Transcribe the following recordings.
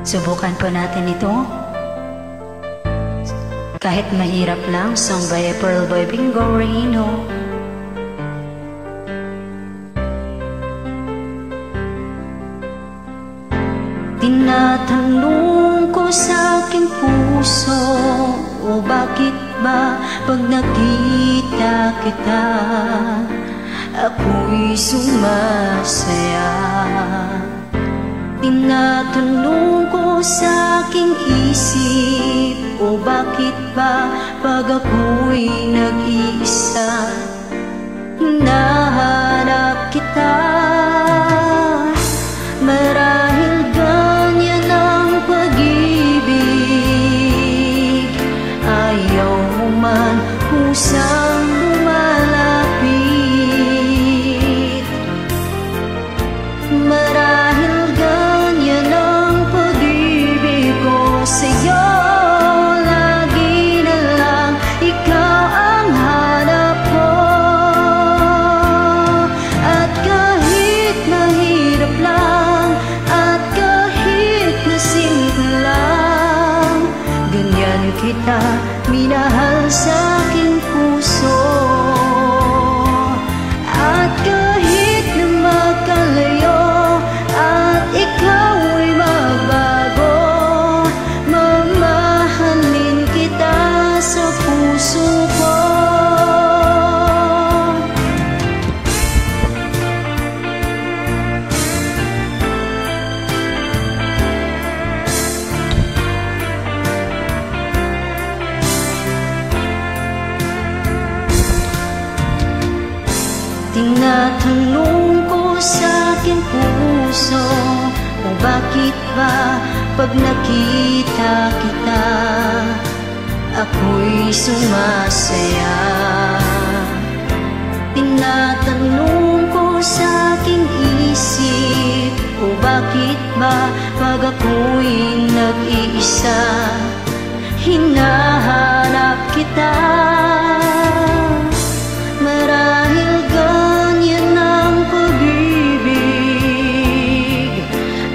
Subukan po natin ito. Kahit mahirap lang, song by Pearl Boy Bingo Reno. Tinatanong ko sa aking puso, o bakit ba pag nakita kita, ako'y sumasaya? Tinatanong ko sa aking isip, o bakit ba pag ako'y nag-iisa, hinahanap kita? Marahil ganyan ang pag-ibig, ayaw mo man kusang lumalapit. Marahil ganyan ang pag-ibig ko sa'yo, lagi na lang ikaw ang hanap ko. At kahit mahirap lang, at kahit na simple lang, ganyan kita minahal sa aking puso. At kahit na magkalayo, at ikaw ay magbago, mamahalin kita sa puso ko. Tinatanong ko sa aking puso, o bakit ba pag nakita kita, ako'y sumasaya? Tinatanong ko sa aking isip, o bakit ba pag ako'y nag-iisa, hinahanap kita? Marahil ganyan ang pag-ibig,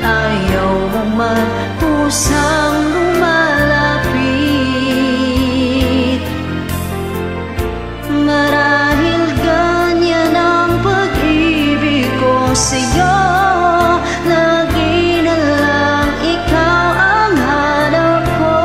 ayaw mo man kusang lumalapit. Marahil ganyan ang pag-ibig ko sa'yo, lagi na lang ikaw ang hanap ko.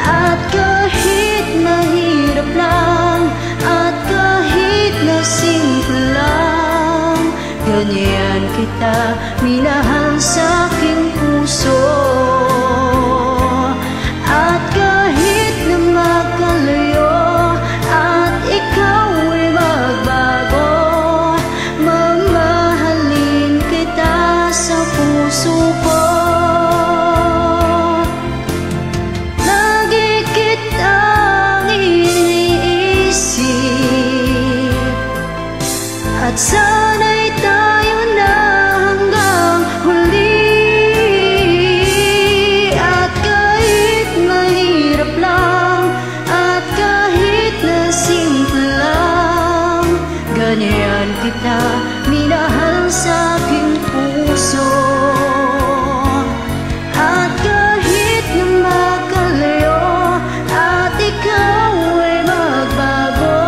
At kahit mahirap lang, at kahit na simple lang, ganyan kita minahal sa aking puso. At kahit na magkalayo, at ikaw ay magbago, mamahalin kita sa puso ko. Lagi kitang iniisip, at sana'y tayo na hanggang huli. At kahit mahirap lang, at kahit na simple lang, ganyan kita minahal sa aking puso. At kahit na magkalayo, at ikaw ay magbago,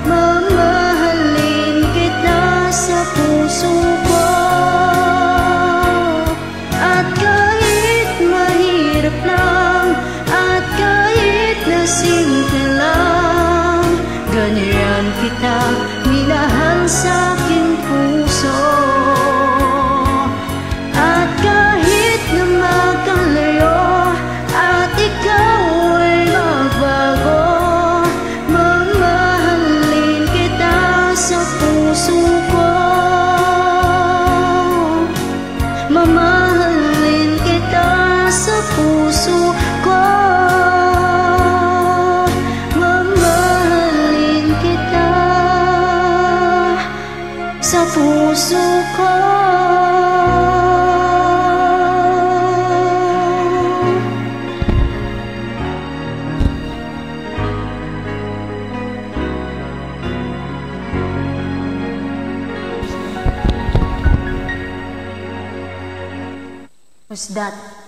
mamahalin kita sa puso ko. At kahit mahirap lang, at kahit na simple lang, ganyan kita minahal sa aking puso. At kahit na magkalayo, at ikaw ay magbago, mamahalin kita sa puso ko. Mamahalin kita sa puso ko. Mamahalin kita sa puso ko. Who's that?